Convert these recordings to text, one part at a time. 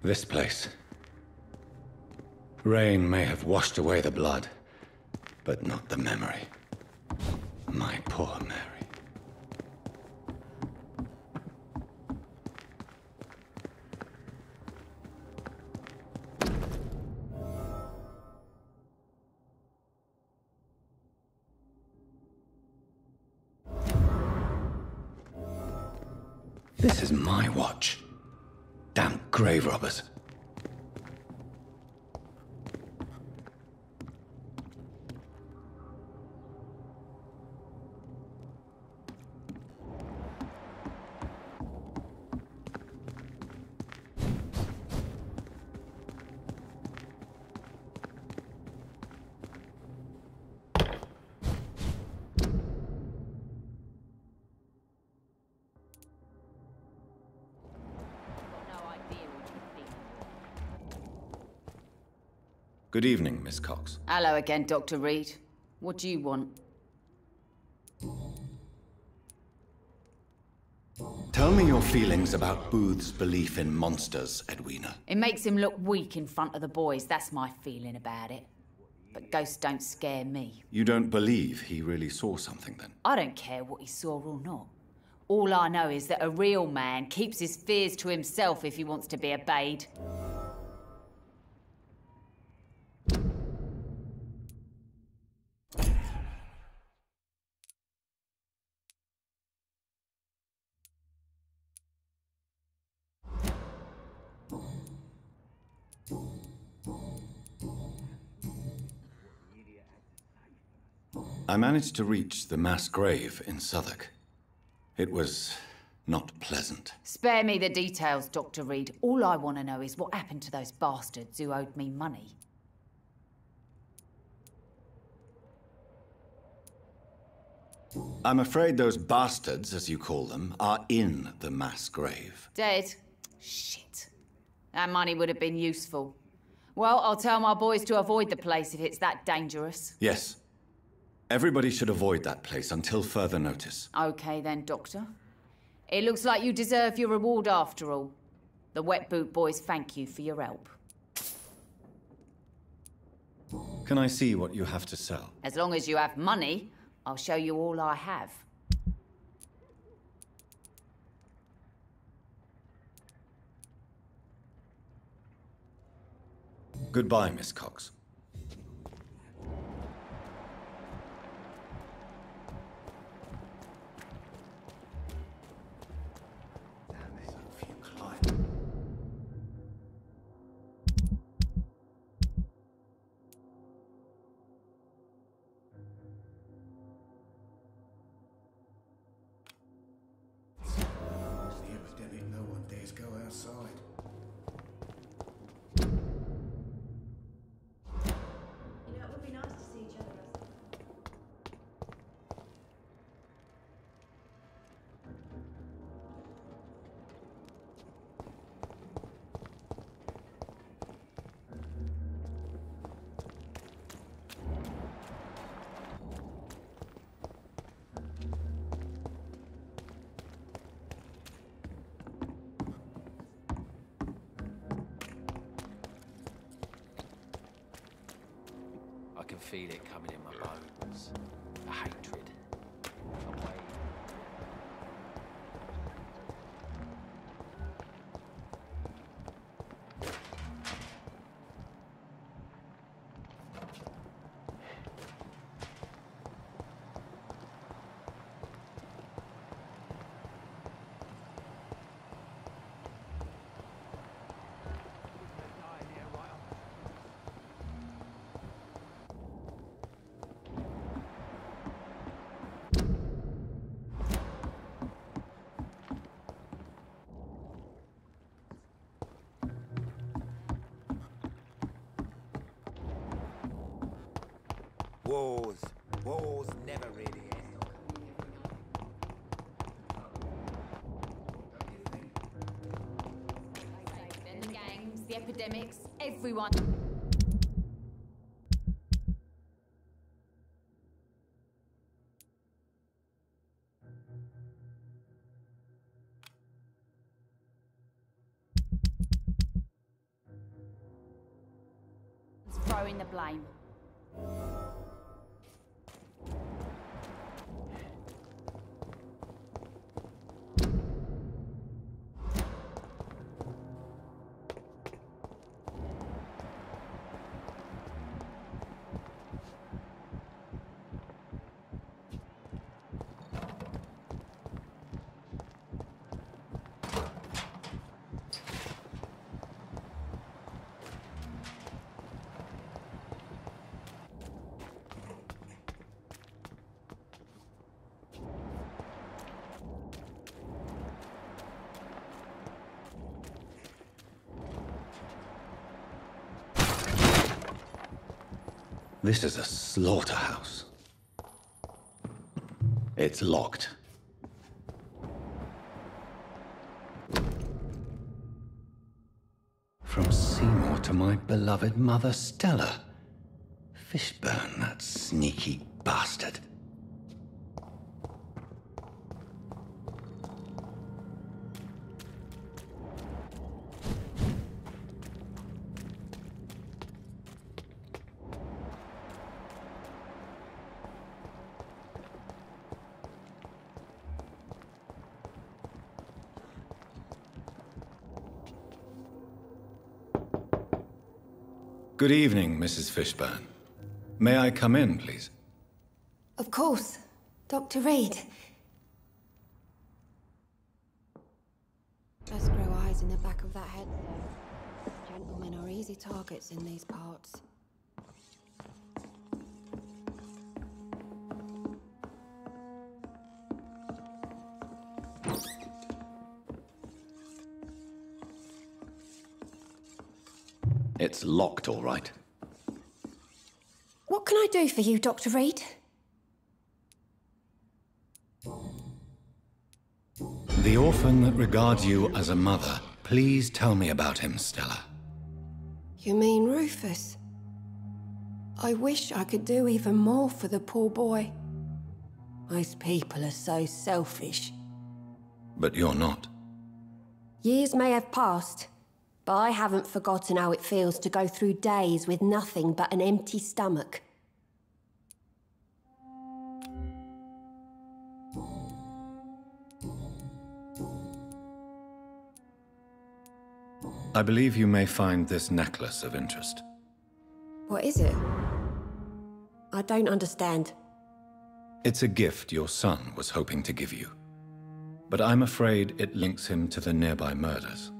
This place. Rain may have washed away the blood, but not the memory. My poor Mary. This is my watch. Damn grave robbers. Good evening, Miss Cox. Hello again, Dr. Reid. What do you want? Tell me your feelings about Booth's belief in monsters, Edwina. It makes him look weak in front of the boys. That's my feeling about it. But ghosts don't scare me. You don't believe he really saw something, then? I don't care what he saw or not. All I know is that a real man keeps his fears to himself if he wants to be obeyed. I managed to reach the mass grave in Southwark. It was not pleasant. Spare me the details, Dr. Reid. All I want to know is what happened to those bastards who owed me money. I'm afraid those bastards, as you call them, are in the mass grave. Dead? Shit. That money would have been useful. Well, I'll tell my boys to avoid the place if it's that dangerous. Yes. Everybody should avoid that place until further notice. Okay then, Doctor. It looks like you deserve your reward after all. The Wet Boot boys thank you for your help. Can I see what you have to sell? As long as you have money, I'll show you all I have. Goodbye, Miss Cox. I can feel it coming in my bones. The hatred. Away. Wars never really end. Then the gangs, the epidemics, everyone. throwing the blame. This is a slaughterhouse. It's locked. From Seymour to my beloved mother Stella. Fishburne, that sneaky bastard. Good evening, Mrs. Fishburne. May I come in, please? Of course. Dr. Reid. Just grow eyes in the back of that head, sir. Gentlemen are easy targets in these parts. It's locked, all right. What can I do for you, Dr. Reid? The orphan that regards you as a mother. Please tell me about him, Stella. You mean Rufus? I wish I could do even more for the poor boy. Most people are so selfish. But you're not. Years may have passed, but I haven't forgotten how it feels to go through days with nothing but an empty stomach. I believe you may find this necklace of interest. What is it? I don't understand. It's a gift your son was hoping to give you. But I'm afraid it links him to the nearby murders.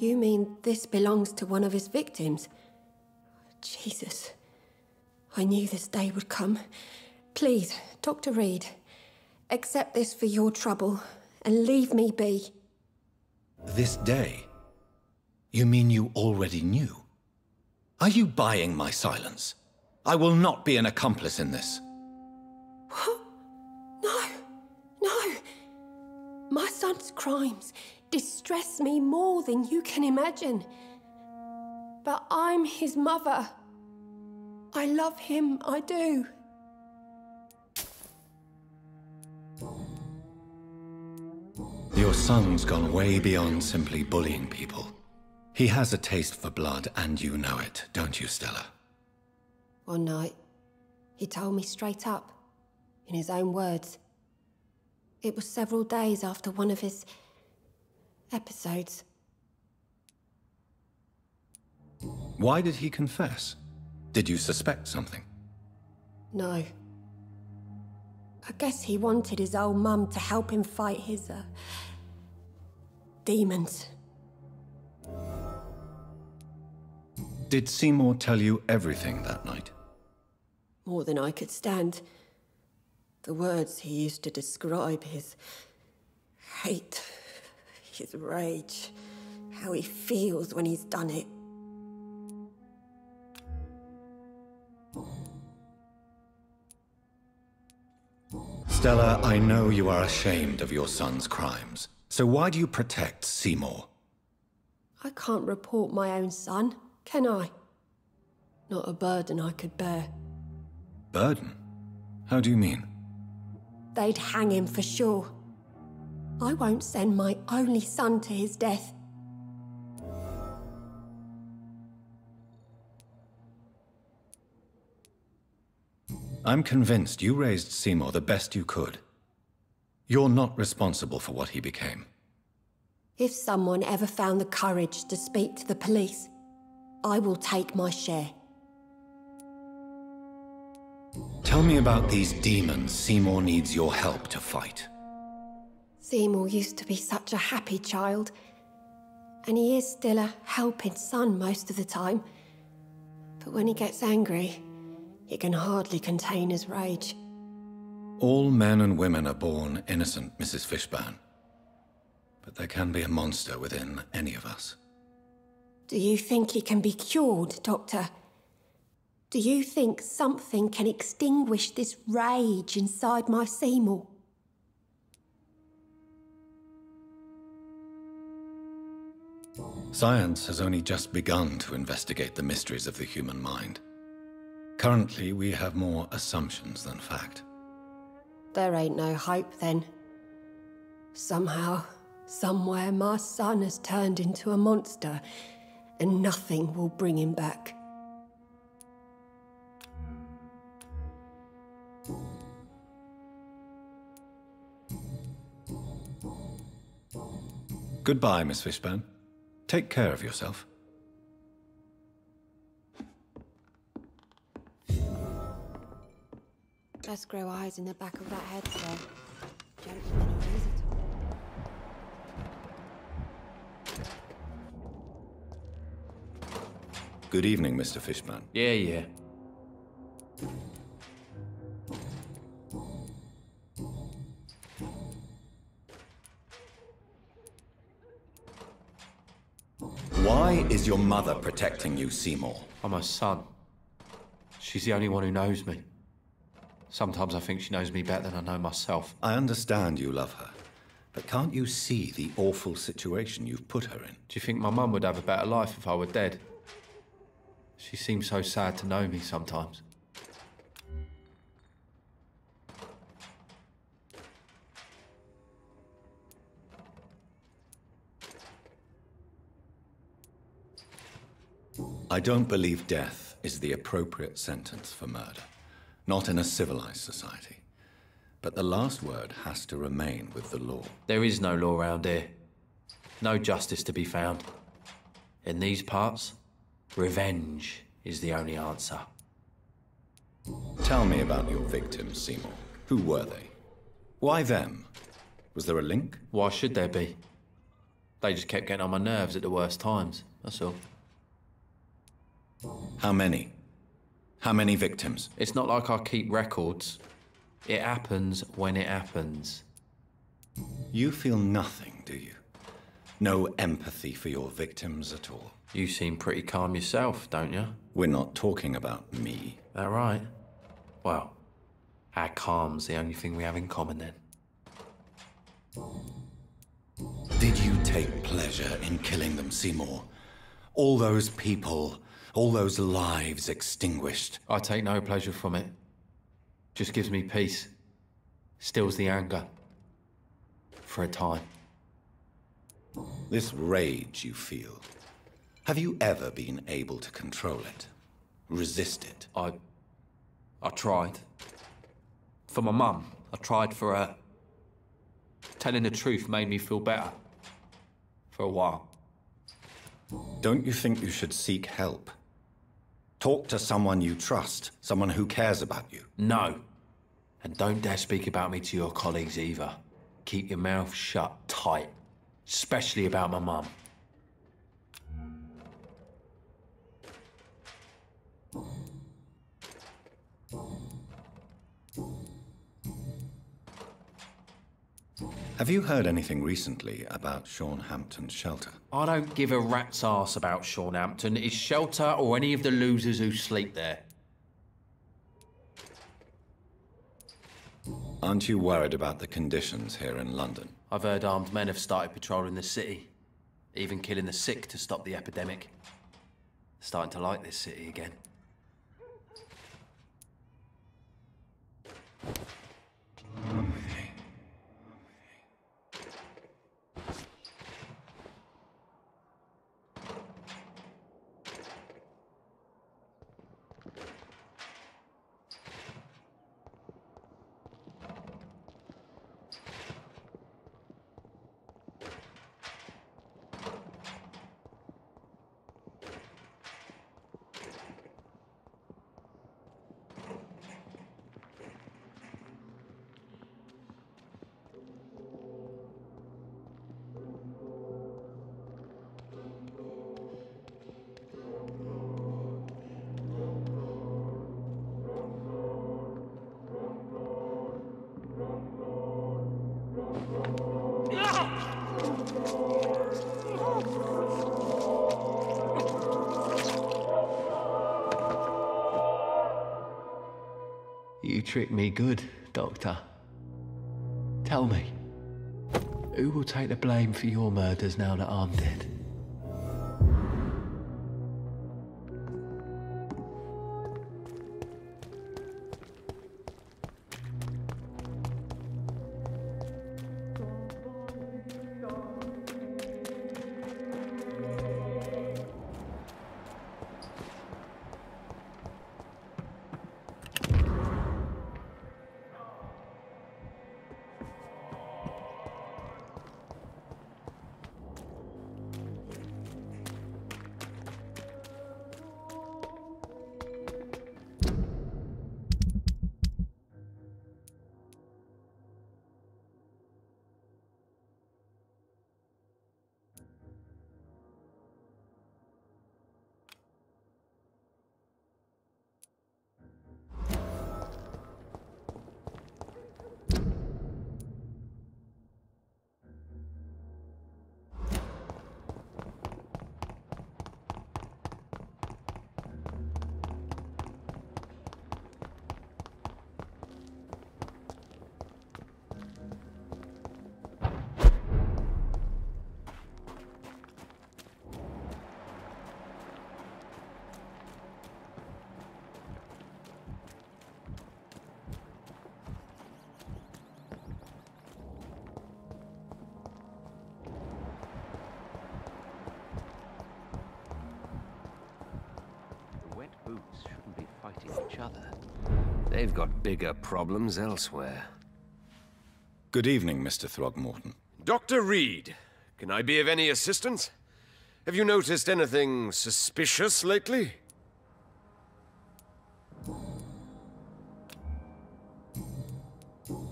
You mean this belongs to one of his victims? Jesus. I knew this day would come. Please, Dr. Reid, accept this for your trouble and leave me be. This day? You mean you already knew? Are you buying my silence? I will not be an accomplice in this. What? No. No. My son's crimes distress me more than you can imagine. But I'm his mother. I love him, I do. Your son's gone way beyond simply bullying people. He has a taste for blood, and you know it, don't you, Stella? One night, he told me straight up, in his own words. It was several days after one of his episodes. Why did he confess? Did you suspect something? No. I guess he wanted his old mum to help him fight his, demons. Did Seymour tell you everything that night? More than I could stand. The words he used to describe his hate, his rage, how he feels when he's done it. Stella, I know you are ashamed of your son's crimes. So why do you protect Seymour? I can't report my own son, can I? Not a burden I could bear. Burden? How do you mean? They'd hang him for sure. I won't send my only son to his death. I'm convinced you raised Seymour the best you could. You're not responsible for what he became. If someone ever found the courage to speak to the police, I will take my share. Tell me about these demons Seymour needs your help to fight. Seymour used to be such a happy child, and he is still a helping son most of the time. But when he gets angry, he can hardly contain his rage. All men and women are born innocent, Mrs. Fishburne. But there can be a monster within any of us. Do you think he can be cured, Doctor? Do you think something can extinguish this rage inside my Seymour? Science has only just begun to investigate the mysteries of the human mind. Currently, we have more assumptions than fact. There ain't no hope, then. Somehow, somewhere, my son has turned into a monster, and nothing will bring him back. Goodbye, Miss Fishburne. Take care of yourself. Just grow eyes in the back of that head, sir. Gentlemen are easy to... Good evening, Mr. Fishburne. Yeah. Why is your mother protecting you, Seymour? I'm her son. She's the only one who knows me. Sometimes I think she knows me better than I know myself. I understand you love her, but can't you see the awful situation you've put her in? Do you think my mum would have a better life if I were dead? She seems so sad to know me sometimes. I don't believe death is the appropriate sentence for murder. Not in a civilized society. But the last word has to remain with the law. There is no law around here. No justice to be found. In these parts, revenge is the only answer. Tell me about your victims, Seymour. Who were they? Why them? Was there a link? Why should there be? They just kept getting on my nerves at the worst times, that's all. How many? How many victims? It's not like I keep records. It happens when it happens. You feel nothing, do you? No empathy for your victims at all? You seem pretty calm yourself, don't you? We're not talking about me. That right? Well, our calm's the only thing we have in common then. Did you take pleasure in killing them, Seymour? All those people, all those lives extinguished. I take no pleasure from it. Just gives me peace. Stills the anger. For a time. This rage you feel, have you ever been able to control it? Resist it? I tried. For my mum. I tried for her. Telling the truth made me feel better. For a while. Don't you think you should seek help? Talk to someone you trust, someone who cares about you. No. And don't dare speak about me to your colleagues either. Keep your mouth shut tight. Especially about my mum. Have you heard anything recently about Sean Hampton's shelter? I don't give a rat's arse about Sean Hampton, his shelter, or any of the losers who sleep there. Aren't you worried about the conditions here in London? I've heard armed men have started patrolling the city. Even killing the sick to stop the epidemic. Starting to like this city again. You tricked me good, Doctor. Tell me, who will take the blame for your murders now that I'm dead? Boots shouldn't be fighting each other. They've got bigger problems elsewhere. Good evening, Mr. Throgmorton. Dr. Reid, can I be of any assistance? Have you noticed anything suspicious lately?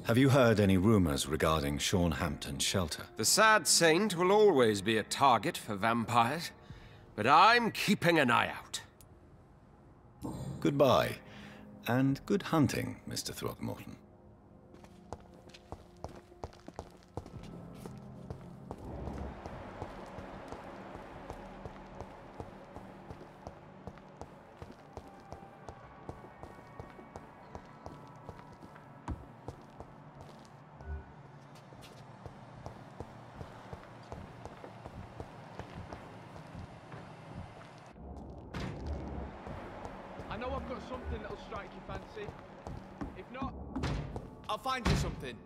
Have you heard any rumors regarding Sean Hampton's shelter? The sad saint will always be a target for vampires, but I'm keeping an eye out. Goodbye, and good hunting, Mr. Throgmorton. I know I've got something that'll strike your fancy. If not, I'll find you something.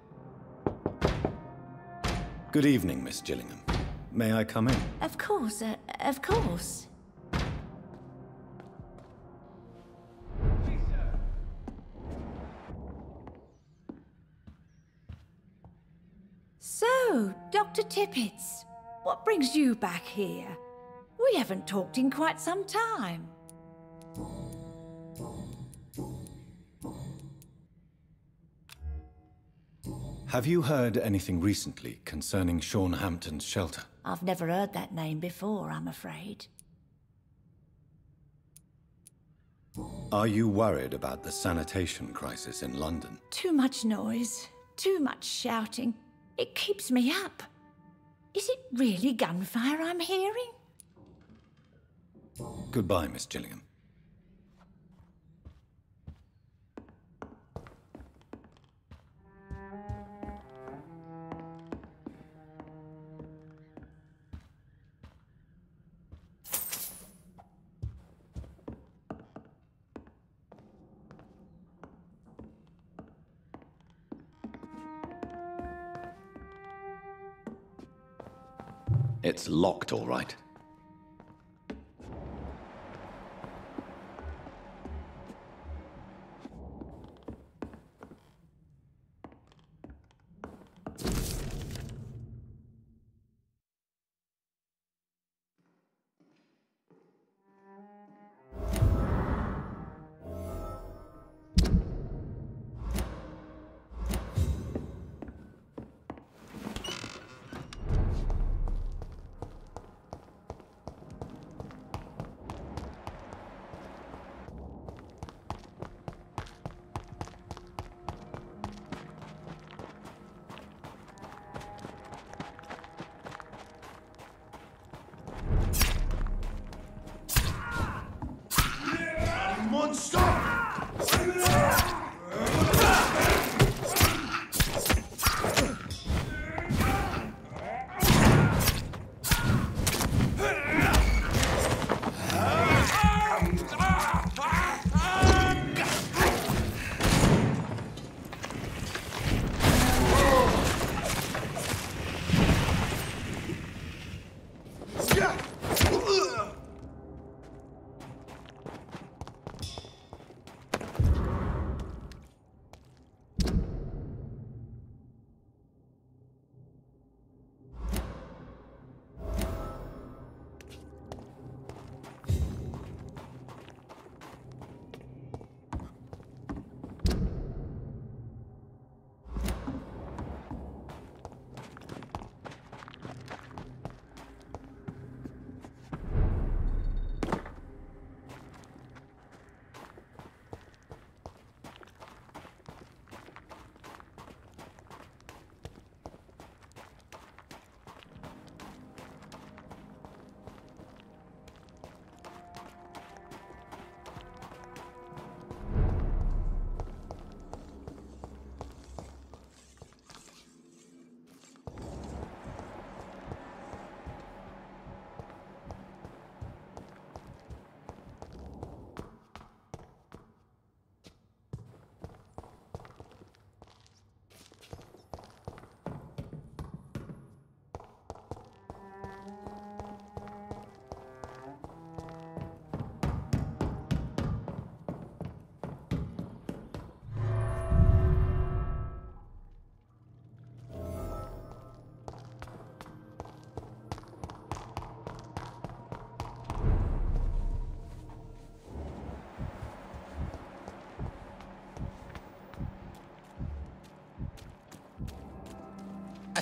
Good evening, Miss Gillingham. May I come in? Of course, of course. Please, sir. So, Dr. Tippets, what brings you back here? We haven't talked in quite some time. Have you heard anything recently concerning Sean Hampton's shelter? I've never heard that name before, I'm afraid. Are you worried about the sanitation crisis in London? Too much noise, too much shouting. It keeps me up. Is it really gunfire I'm hearing? Goodbye, Miss Gillingham. It's locked, all right.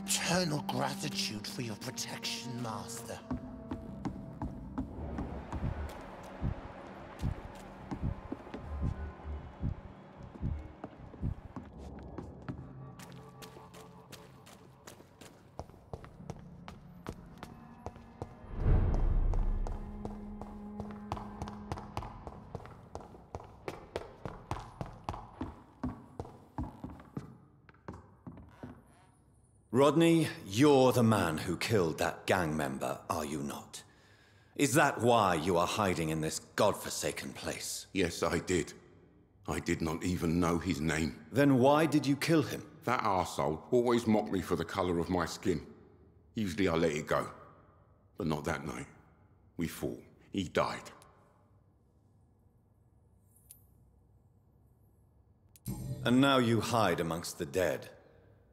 Eternal gratitude for your protection, Master. Rodney, you're the man who killed that gang member, are you not? Is that why you are hiding in this godforsaken place? Yes, I did. I did not even know his name. Then why did you kill him? That arsehole always mocked me for the colour of my skin. Usually I let it go. But not that night. We fought. He died. And now you hide amongst the dead.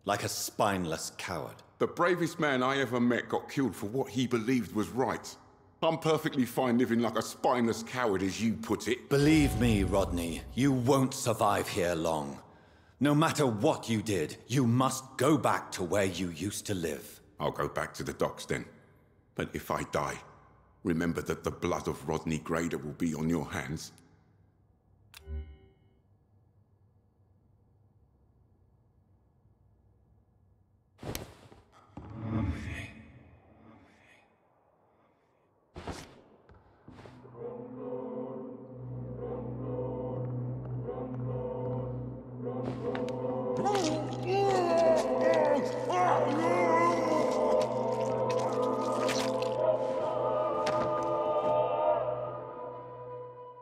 Like a spineless coward. The bravest man I ever met got killed for what he believed was right. I'm perfectly fine living like a spineless coward, as you put it. Believe me, Rodney, you won't survive here long. No matter what you did, you must go back to where you used to live. I'll go back to the docks then. But if I die, remember that the blood of Rodney Grader will be on your hands.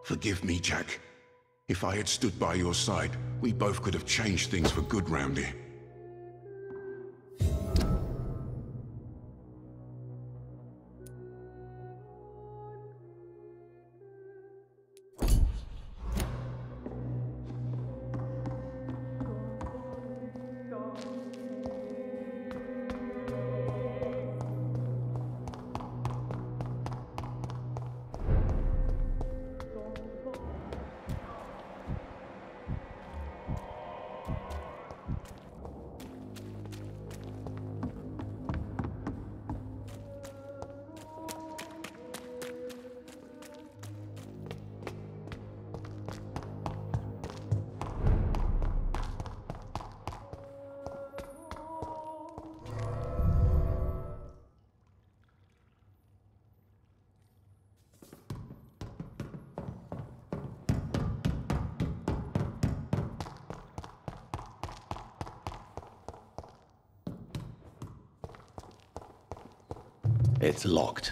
Forgive me, Jack. If I had stood by your side, we both could have changed things for good round here. It's locked.